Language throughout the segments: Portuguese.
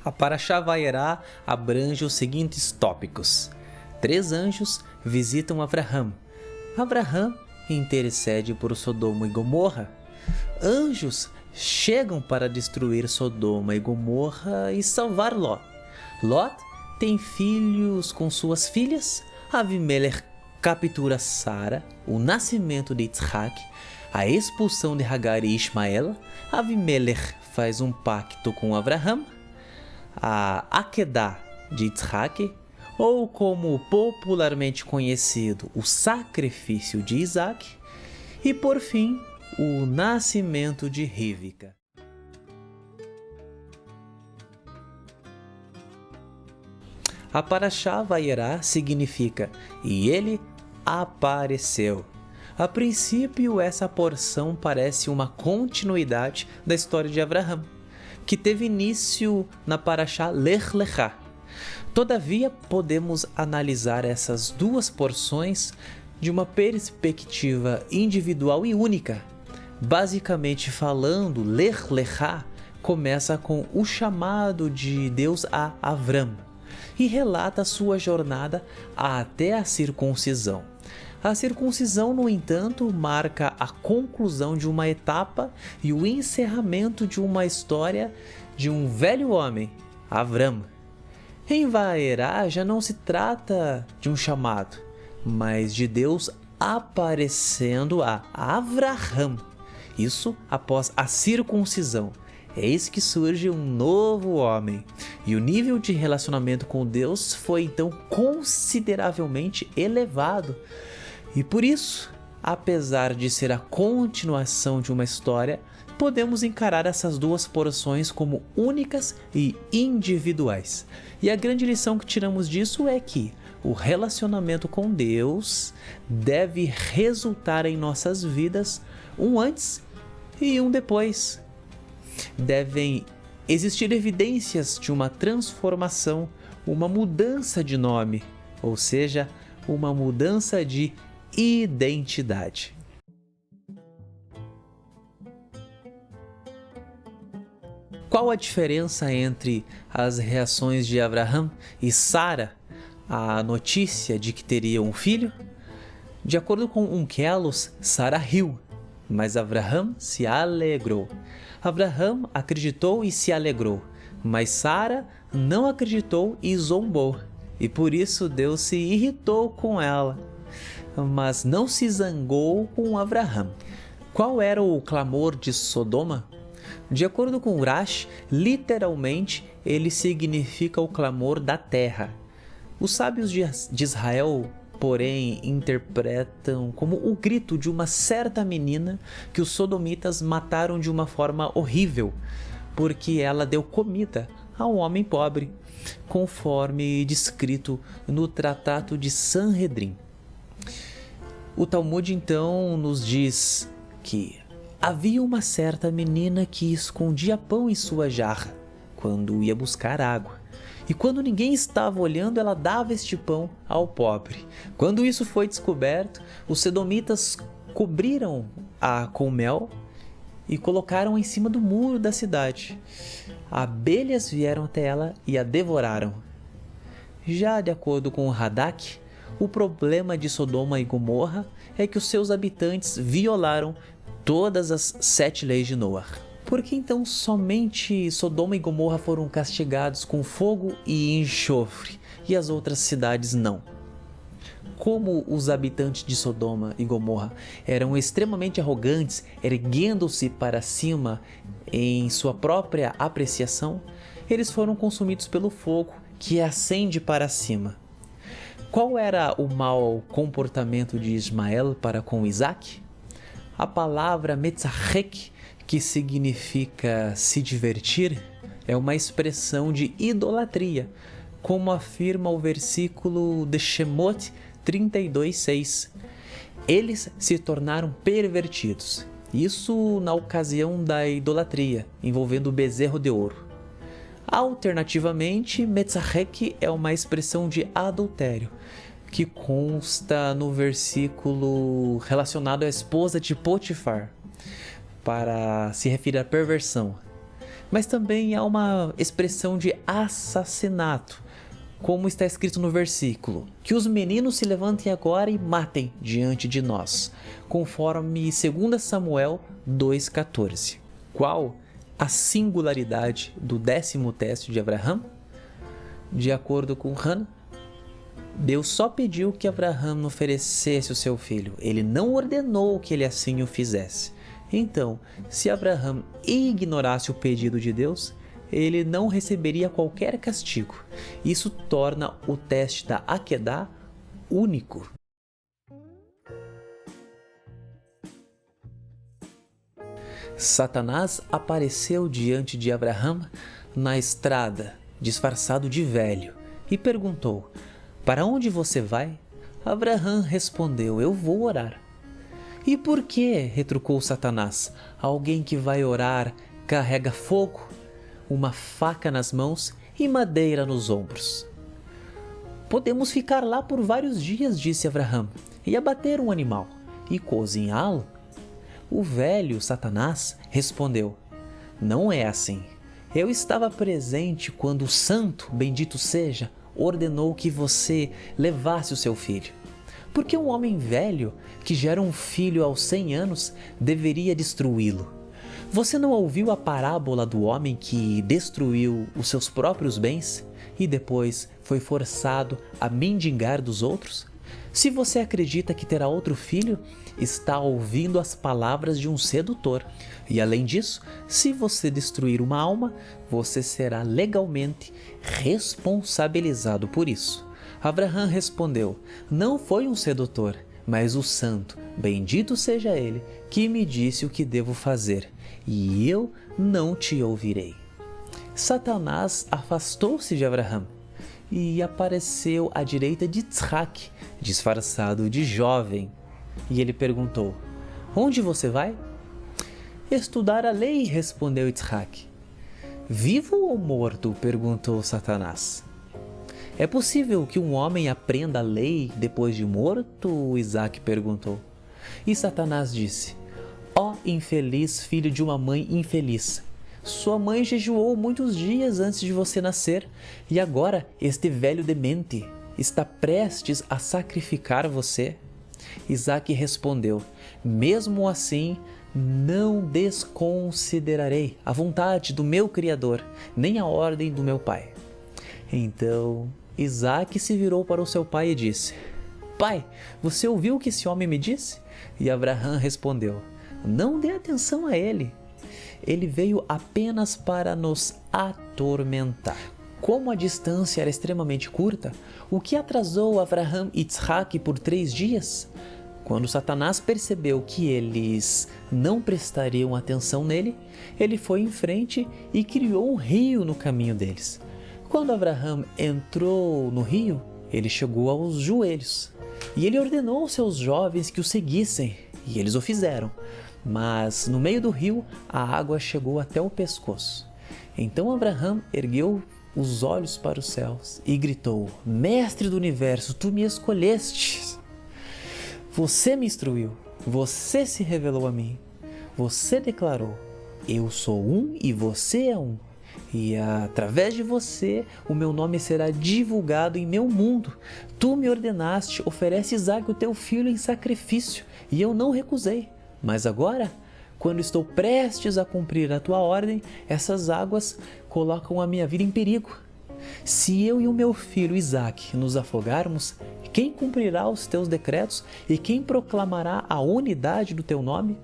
A Parashá Vayera abrange os seguintes tópicos. 3 anjos visitam Avraham. Avraham intercede por Sodoma e Gomorra. Anjos chegam para destruir Sodoma e Gomorra e salvar Ló. Lot tem filhos com suas filhas. Avimelech captura Sara, o nascimento de Yitzhak, a expulsão de Hagar e Ismael. Avimelech faz um pacto com Avraham. A Akedah de Yitzhak, ou como popularmente conhecido, o sacrifício de Isaac, e por fim, o nascimento de Rivka. A Parashá Vayera significa "e ele apareceu". A princípio, essa porção parece uma continuidade da história de Avraham, que teve início na Parashá Lech Lechá. Todavia, podemos analisar essas duas porções de uma perspectiva individual e única. Basicamente falando, Lech Lechá começa com o chamado de Deus a Avram e relata sua jornada até a circuncisão. A circuncisão, no entanto, marca a conclusão de uma etapa e o encerramento de uma história de um velho homem, Avram. Em Vayera já não se trata de um chamado, mas de Deus aparecendo a Avraham. Isso após a circuncisão. Eis que surge um novo homem, e o nível de relacionamento com Deus foi então consideravelmente elevado. E por isso, apesar de ser a continuação de uma história, podemos encarar essas duas porções como únicas e individuais. E a grande lição que tiramos disso é que o relacionamento com Deus deve resultar em nossas vidas um antes e um depois. Devem existir evidências de uma transformação, uma mudança de nome, ou seja, uma mudança de identidade. Qual a diferença entre as reações de Avraham e Sara à notícia de que teria um filho? De acordo com Onkelos, Sara riu, mas Avraham se alegrou. Avraham acreditou e se alegrou, mas Sara não acreditou e zombou, e por isso Deus se irritou com ela, mas não se zangou com Avraham. Qual era o clamor de Sodoma? De acordo com Urash, literalmente ele significa o clamor da terra. Os sábios de Israel, porém, interpretam como o grito de uma certa menina que os sodomitas mataram de uma forma horrível, porque ela deu comida a um homem pobre, conforme descrito no Tratado de Sanhedrin. O Talmud então nos diz que havia uma certa menina que escondia pão em sua jarra quando ia buscar água. E quando ninguém estava olhando, ela dava este pão ao pobre. Quando isso foi descoberto, os sedomitas cobriram-a com mel e colocaram em cima do muro da cidade. Abelhas vieram até ela e a devoraram. Já de acordo com Radak, o problema de Sodoma e Gomorra é que os seus habitantes violaram todas as 7 leis de Noé. Por que então somente Sodoma e Gomorra foram castigados com fogo e enxofre e as outras cidades não? Como os habitantes de Sodoma e Gomorra eram extremamente arrogantes, erguendo-se para cima em sua própria apreciação, eles foram consumidos pelo fogo que ascende para cima. Qual era o mau comportamento de Ismael para com Isaac? A palavra metzarek, que significa se divertir, é uma expressão de idolatria, como afirma o versículo de Shemot 32:6. Eles se tornaram pervertidos, isso na ocasião da idolatria, envolvendo o bezerro de ouro. Alternativamente, metzarek é uma expressão de adultério, que consta no versículo relacionado à esposa de Potifar, para se referir à perversão. mas também há uma expressão de assassinato, como está escrito no versículo: que os meninos se levantem agora e matem diante de nós, conforme 2 Samuel 2,14. Qual a singularidade do 10º teste de Abraham? De acordo com Hannah, Deus só pediu que Abraham oferecesse o seu filho, ele não ordenou que ele assim o fizesse. Então, se Abraham ignorasse o pedido de Deus, ele não receberia qualquer castigo. Isso torna o teste da Akedah único. Satanás apareceu diante de Abraham na estrada, disfarçado de velho, e perguntou: "Para onde você vai?" Abraham respondeu: "Eu vou orar." "E por que?" retrucou Satanás. "Alguém que vai orar carrega fogo, uma faca nas mãos e madeira nos ombros." "Podemos ficar lá por vários dias", disse Abraham, "e abater um animal e cozinhá-lo." O velho Satanás respondeu: "Não é assim. Eu estava presente quando o santo, bendito seja, ordenou que você levasse o seu filho. Porque um homem velho que gera um filho aos 100 anos deveria destruí-lo. Você não ouviu a parábola do homem que destruiu os seus próprios bens e depois foi forçado a mendigar dos outros? Se você acredita que terá outro filho, está ouvindo as palavras de um sedutor. E além disso, se você destruir uma alma, você será legalmente responsabilizado por isso." Abraham respondeu: "Não foi um sedutor, mas o santo, bendito seja ele, que me disse o que devo fazer, e eu não te ouvirei." Satanás afastou-se de Abraham e apareceu à direita de Isaac, disfarçado de jovem. E ele perguntou: "Onde você vai?" "Estudar a lei", respondeu Isaac. "Vivo ou morto?" perguntou Satanás. "É possível que um homem aprenda a lei depois de morto?" Isaac perguntou. E Satanás disse: "Ó infeliz filho de uma mãe infeliz! Sua mãe jejuou muitos dias antes de você nascer, e agora este velho demente está prestes a sacrificar você." Isaac respondeu: "Mesmo assim, não desconsiderarei a vontade do meu Criador, nem a ordem do meu pai." Então Isaac se virou para o seu pai e disse: "Pai, você ouviu o que esse homem me disse?" E Abraham respondeu: "Não dê atenção a ele. Ele veio apenas para nos atormentar." Como a distância era extremamente curta, o que atrasou Abraham e Isaac por 3 dias? Quando Satanás percebeu que eles não prestariam atenção nele, ele foi em frente e criou um rio no caminho deles. Quando Abraham entrou no rio, ele chegou aos joelhos e ele ordenou aos seus jovens que o seguissem, e eles o fizeram. Mas no meio do rio, a água chegou até o pescoço. Então Abraham ergueu os olhos para os céus e gritou: "Mestre do universo, tu me escolheste. Você me instruiu, você se revelou a mim. Você declarou: eu sou um e você é um. E através de você, o meu nome será divulgado em meu mundo. Tu me ordenaste, oferece Isaac o teu filho em sacrifício, e eu não recusei. Mas agora, quando estou prestes a cumprir a tua ordem, essas águas colocam a minha vida em perigo. Se eu e o meu filho Isaac nos afogarmos, quem cumprirá os teus decretos e quem proclamará a unidade do teu nome?"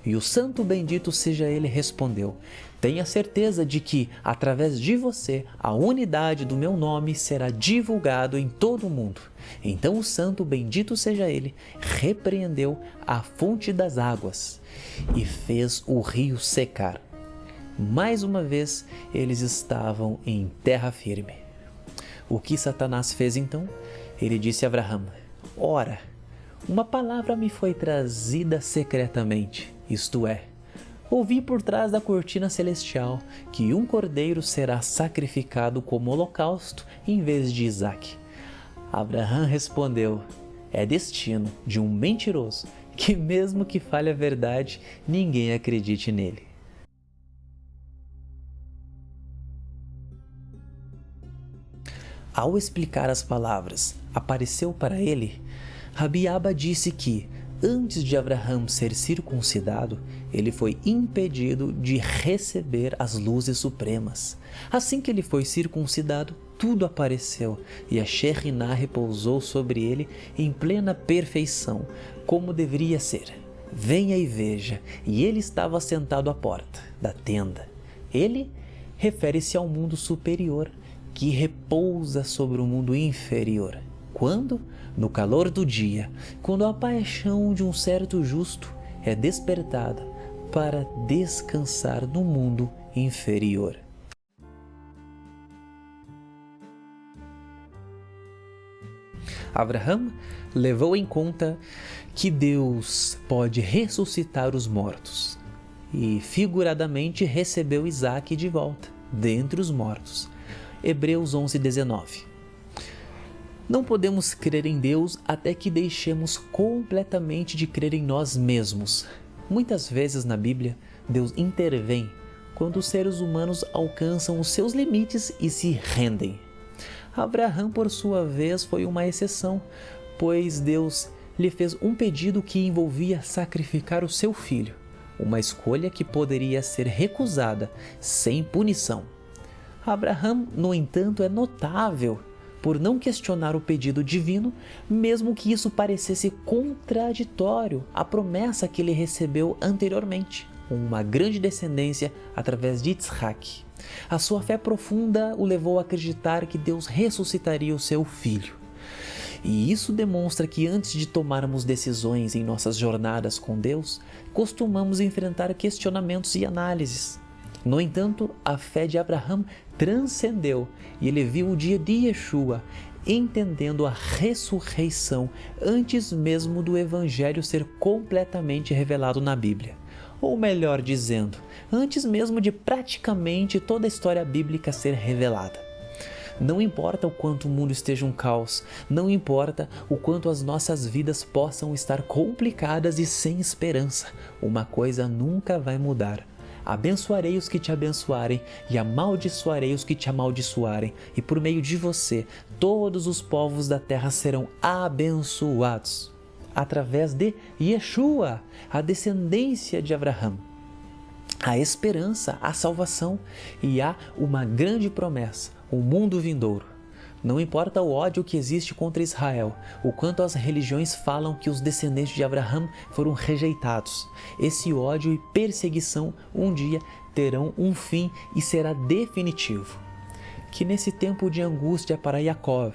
E o santo bendito seja ele respondeu: "Tenha certeza de que, através de você, a unidade do meu nome será divulgado em todo o mundo." Então o santo bendito seja ele repreendeu a fonte das águas e fez o rio secar. Mais uma vez, eles estavam em terra firme. O que Satanás fez então? Ele disse a Abraham: "Ora, uma palavra me foi trazida secretamente, isto é, ouvi por trás da cortina celestial que um cordeiro será sacrificado como holocausto em vez de Isaac." Abraham respondeu: "É destino de um mentiroso que, mesmo que fale a verdade, ninguém acredite nele." ao explicar as palavras, apareceu para ele, Rabi Abba disse que, antes de Abraham ser circuncidado, ele foi impedido de receber as luzes supremas. Assim que ele foi circuncidado, tudo apareceu e a Shekhinah repousou sobre ele em plena perfeição, como deveria ser. Venha e veja, e ele estava sentado à porta da tenda. Ele refere-se ao mundo superior, que repousa sobre o mundo inferior. Quando? No calor do dia, quando a paixão de um certo justo é despertada para descansar no mundo inferior. Abraham levou em conta que Deus pode ressuscitar os mortos e, figuradamente, recebeu Isaque de volta, dentre os mortos. Hebreus 11:19. Não podemos crer em Deus até que deixemos completamente de crer em nós mesmos. Muitas vezes na Bíblia, Deus intervém quando os seres humanos alcançam os seus limites e se rendem. Abraham, por sua vez, foi uma exceção, pois Deus lhe fez um pedido que envolvia sacrificar o seu filho, uma escolha que poderia ser recusada sem punição. Abraham, no entanto, é notável por não questionar o pedido divino, mesmo que isso parecesse contraditório à promessa que ele recebeu anteriormente, uma grande descendência através de Yitzhak. A sua fé profunda o levou a acreditar que Deus ressuscitaria o seu filho. E isso demonstra que antes de tomarmos decisões em nossas jornadas com Deus, costumamos enfrentar questionamentos e análises. No entanto, a fé de Abraham transcendeu e ele viu o dia de Yeshua, entendendo a ressurreição antes mesmo do Evangelho ser completamente revelado na Bíblia. Ou melhor dizendo, antes mesmo de praticamente toda a história bíblica ser revelada. Não importa o quanto o mundo esteja um caos, não importa o quanto as nossas vidas possam estar complicadas e sem esperança, uma coisa nunca vai mudar. Abençoarei os que te abençoarem e amaldiçoarei os que te amaldiçoarem, e por meio de você, todos os povos da terra serão abençoados. Através de Yeshua, a descendência de Abraham. Há esperança, há salvação e há uma grande promessa, o mundo vindouro. Não importa o ódio que existe contra Israel, o quanto as religiões falam que os descendentes de Abraham foram rejeitados. Esse ódio e perseguição um dia terão um fim e será definitivo. Que nesse tempo de angústia para Yaakov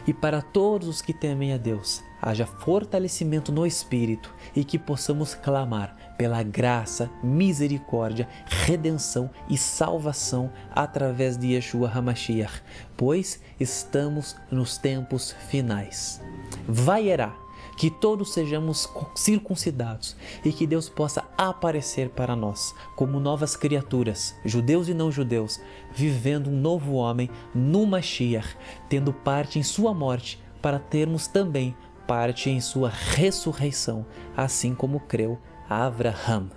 e para todos os que temem a Deus, haja fortalecimento no Espírito e que possamos clamar pela graça, misericórdia, redenção e salvação através de Yeshua HaMashiach, pois estamos nos tempos finais. Vaierá, que todos sejamos circuncidados e que Deus possa aparecer para nós como novas criaturas, judeus e não judeus, vivendo um novo homem no Mashiach, tendo parte em sua morte para termos também parte em sua ressurreição, assim como creu Abraham.